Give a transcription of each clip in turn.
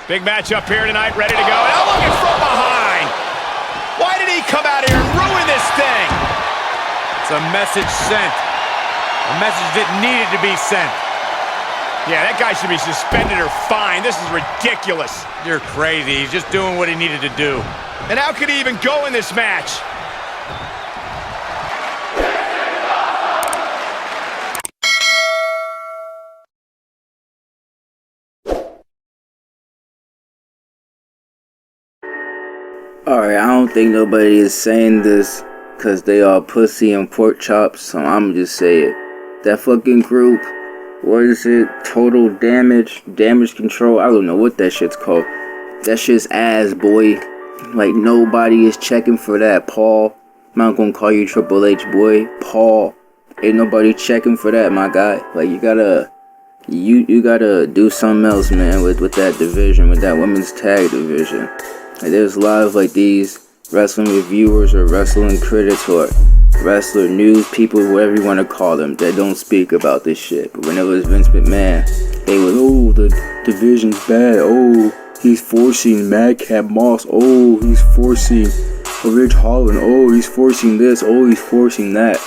Big match up here tonight, ready to go. And oh, looking from behind. Why did he come out here and ruin this thing? It's a message sent. A message that needed to be sent. Yeah, that guy should be suspended or fined. This is ridiculous. You're crazy. He's just doing what he needed to do. And how could he even go in this match? Alright, I don't think nobody is saying this because they are pussy and pork chops, so I'm just say it. That fucking group, what is it? Total damage control. I don't know what that shit's called. That shit's ass, boy. Like, nobody is checking for that, Paul. I'm not gonna call you Triple H, boy. Paul. Ain't nobody checking for that, my guy. Like, you gotta do something else, man, with that division, with that women's tag division. Like, there's a lot of like these wrestling reviewers or wrestling critics or wrestler news people, whatever you want to call them, that don't speak about this shit. But when it was Vince McMahon, they was, oh, the division's bad. Oh, he's forcing Madcap Moss. Oh, he's forcing Ridge Holland. Oh, he's forcing this. Oh, he's forcing that.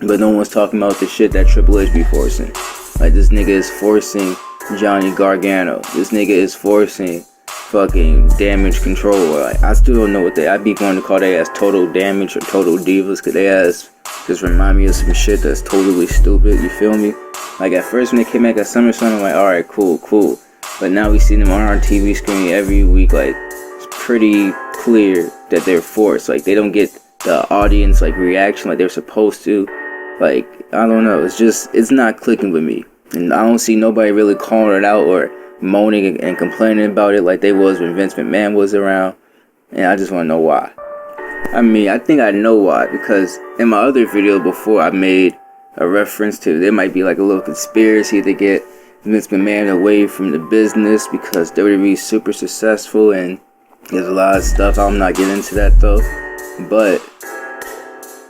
But no one's talking about the shit that Triple H be forcing. Like, this nigga is forcing Johnny Gargano. This nigga is forcing fucking damage control. Like, I still don't know what I be going to call they ass Total Damage or Total Divas, cause they ass just remind me of some shit that's totally stupid. You feel me? Like, at first when they came back at SummerSlam, I'm like, alright, cool. But now we see them on our TV screen every week. Like, it's pretty clear that they're forced. Like, they don't get the audience like reaction like they're supposed to. Like, I don't know. It's not clicking with me, and I don't see nobody really calling it out or moaning and complaining about it like they was when Vince McMahon was around. And I just want to know why. I mean, I think I know why, because in my other video before, I made a reference to there might be like a little conspiracy to get Vince McMahon away from the business because WWE is super successful, and there's a lot of stuff. I'm not getting into that though, but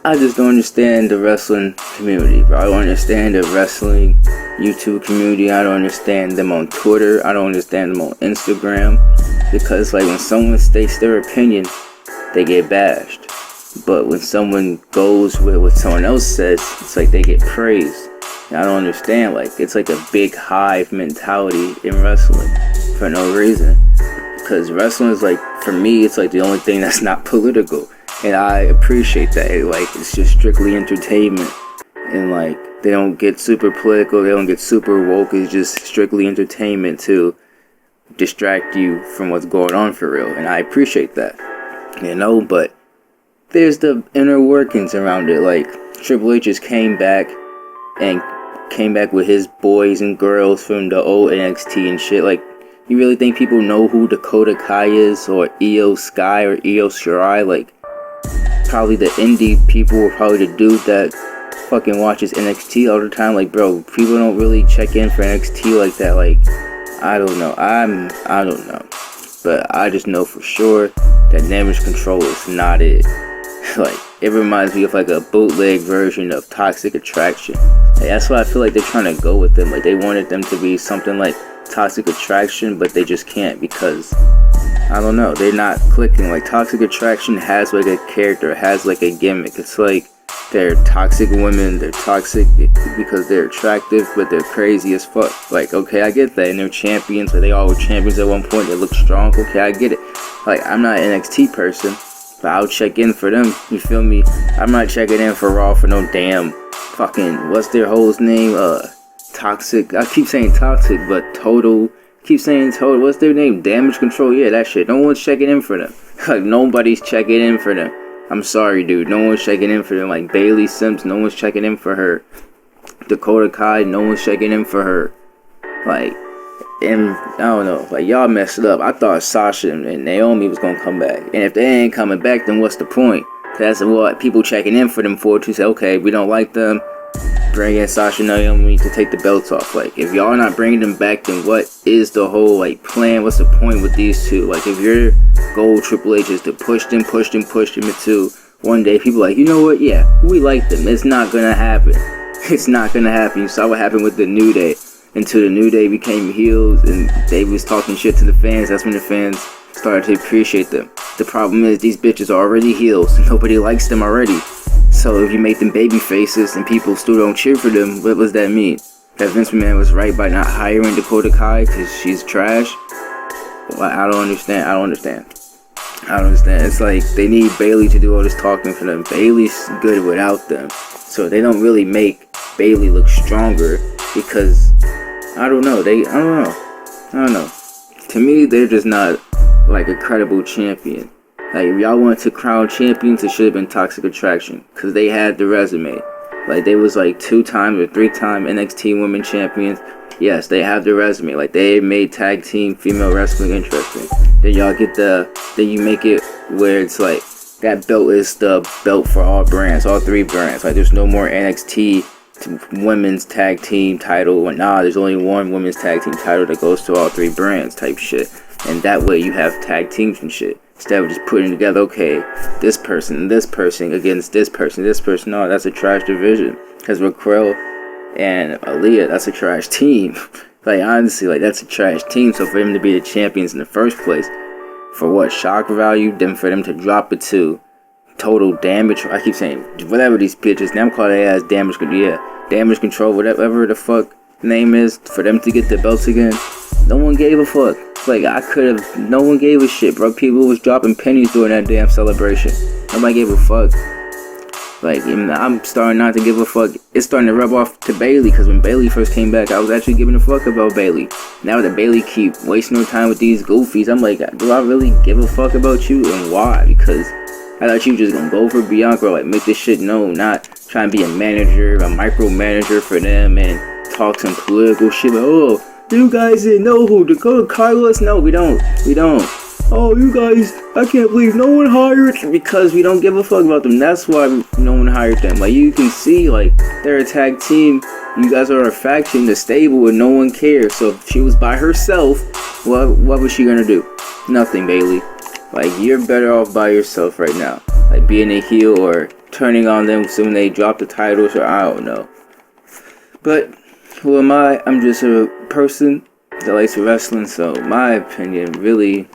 I just don't understand the wrestling community, bro. I don't understand the wrestling YouTube community. I don't understand them on Twitter. I don't understand them on Instagram. Because, like, when someone states their opinion, they get bashed. But when someone goes with what someone else says, it's like they get praised. And I don't understand. Like, it's like a big hive mentality in wrestling for no reason. Because wrestling is, like, for me, it's like the only thing that's not political. And I appreciate that. Like, it's just strictly entertainment. And, like, they don't get super political. They don't get super woke. It's just strictly entertainment to distract you from what's going on for real. And I appreciate that. You know, but there's the inner workings around it. Like, Triple H just came back with his boys and girls from the old NXT and shit. Like, you really think people know who Dakota Kai is, or Io Sky, or Io Shirai? Like, probably the indie people were probably the dude that fucking watches NXT all the time. Like, bro, people don't really check in for NXT like that. Like, I don't know. I don't know. But I just know for sure that damage control is not it. Like, it reminds me of like a bootleg version of Toxic Attraction. Like, that's why I feel like they're trying to go with them. Like, they wanted them to be something like Toxic Attraction, but they just can't because, I don't know, they're not clicking. Like, Toxic Attraction has like a character, has like a gimmick. It's like they're toxic women, they're toxic because they're attractive, but they're crazy as fuck. Like, okay, I get that. And they're champions, like they all were champions at one point, they look strong, okay, I get it. Like, I'm not an NXT person, but I'll check in for them, you feel me? I'm not checking in for Raw for no damn fucking, what's their host name? Toxic, I keep saying Toxic, but keep saying Total, what's their name? Damage Control, yeah, that shit. No one's checking in for them. Like, nobody's checking in for them. I'm sorry, dude. No one's checking in for them. Like, Bailey Sims, no one's checking in for her. Dakota Kai, no one's checking in for her. Like, and I don't know. Like, y'all messed it up. I thought Sasha and Naomi was gonna come back. And if they ain't coming back, then what's the point? That's what people checking in for them for, to say, okay, we don't like them. Bring in Sasha and Naomi to take the belts off. Like, if y'all not bringing them back, then what is the whole, like, plan? What's the point with these two? Like, if your goal, Triple H, is to push them until one day people like, you know what, yeah, we like them. It's not gonna happen. It's not gonna happen. You saw what happened with the New Day. until the New Day became heels and they was talking shit to the fans. That's when the fans started to appreciate them. The problem is these bitches are already heels. Nobody likes them already. So if you make them baby faces and people still don't cheer for them, what does that mean? That Vince McMahon was right by not hiring Dakota Kai because she's trash? Well, I don't understand. It's like they need Bayley to do all this talking for them. Bayley's good without them. So they don't really make Bayley look stronger because I don't know. To me, they're just not like a credible champion. Like, if y'all wanted to crown champions, it should have been Toxic Attraction because they had the resume. Like, they was like 2-time or 3-time NXT Women Champions. Yes, they have the resume. Like, they made tag team female wrestling interesting. Then y'all get then you make it where it's like that belt is the belt for all brands, all 3 brands. Like, there's no more NXT women's tag team title. Nah, there's only one women's tag team title that goes to all 3 brands type shit. And that way you have tag teams and shit. Instead of just putting together, okay, this person against this person. No, that's a trash division. Because Raquel and Aaliyah, that's a trash team. Like, honestly, like, that's a trash team. So for them to be the champions in the first place, for what, shock value? Then for them to drop it to total damage. I keep saying, whatever these bitches, now I'm calling their ass damage control, whatever the fuck name is, for them to get the belts again. No one gave a fuck. Like, no one gave a shit, bro. People was dropping pennies during that damn celebration. Nobody gave a fuck. Like, I'm starting not to give a fuck. It's starting to rub off to Bayley, because when Bayley first came back, I was actually giving a fuck about Bayley. Now that Bayley keep wasting her time with these goofies, I'm like, do I really give a fuck about you, and why? Because I thought you were just gonna go for Bianca, or like make this shit known, not trying to be a manager, a micromanager for them, and talk some political shit. Like, oh, you guys didn't know who Dakota Kai was? No, we don't. Oh, you guys, I can't believe no one hired, because we don't give a fuck about them. That's why no one hired them. Like, you can see, like, they're a tag team. You guys are a faction, the stable, and no one cares. So if she was by herself, what was she gonna do? Nothing, Bayley. Like, you're better off by yourself right now. Like, being a heel or turning on them when they drop the titles, or I don't know. But who am I? I'm just a person that likes wrestling, so my opinion really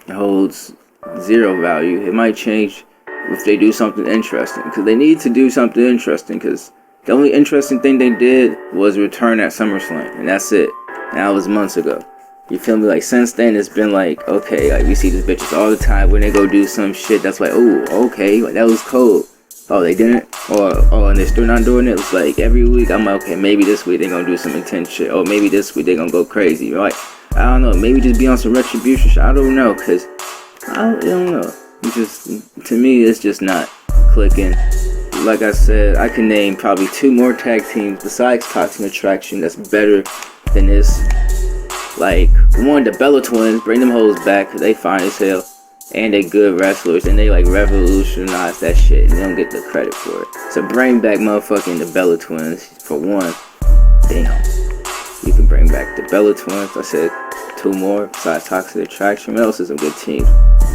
holds zero value. It might change if they do something interesting, because they need to do something interesting, because the only interesting thing they did was return at SummerSlam, and that's it. And that was months ago. You feel me? Like, since then, it's been like, okay, like, we see these bitches all the time when they go do some shit that's like, oh, okay, like, that was cold. Oh, they didn't? Or and they're still not doing it? It's like, every week, I'm like, okay, maybe this week they're gonna do some intense shit. Or maybe this week they're gonna go crazy, right? I don't know, maybe just be on some retribution shit. I don't know, because I don't know. It's just, to me, it's just not clicking. Like I said, I can name probably 2 more tag teams besides Toxic Attraction that's better than this. Like, one, the Bella Twins, bring them hoes back, because they fine as hell. And they good wrestlers, and they like revolutionized that shit, and they don't get the credit for it. So bring back motherfucking the Bella Twins, for one. Damn. You can bring back the Bella Twins. I said 2 more besides Toxic Attraction. What else is some good teams?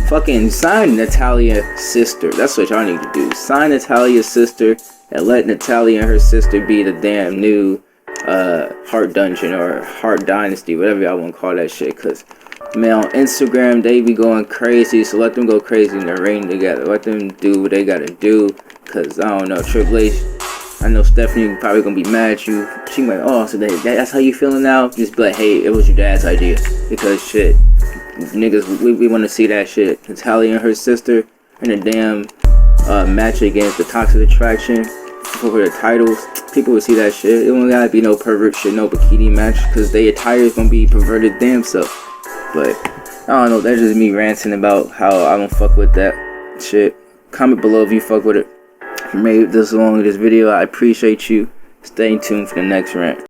Fucking sign Natalia's sister. That's what y'all need to do. Sign Natalia's sister and let Natalia and her sister be the damn new Heart Dungeon or Heart Dynasty, whatever y'all want to call that shit. Because, man, on Instagram, they be going crazy. So let them go crazy in the ring together. Let them do what they gotta do. Because, I don't know, Triple H, I know Stephanie probably gonna be mad at you. She might, oh, so that's how you feeling now? Just be like, hey, it was your dad's idea. Because, shit, niggas, we want to see that shit. Natalia and her sister in a damn match against the Toxic Attraction for the titles. People would see that shit. It don't gotta be no pervert shit, no bikini match, because their attire is gonna be perverted damn self. But I don't know, that's just me ranting about how I don't fuck with that shit. Comment below if you fuck with it. If you made it this long in this video, I appreciate you. Stay tuned for the next rant.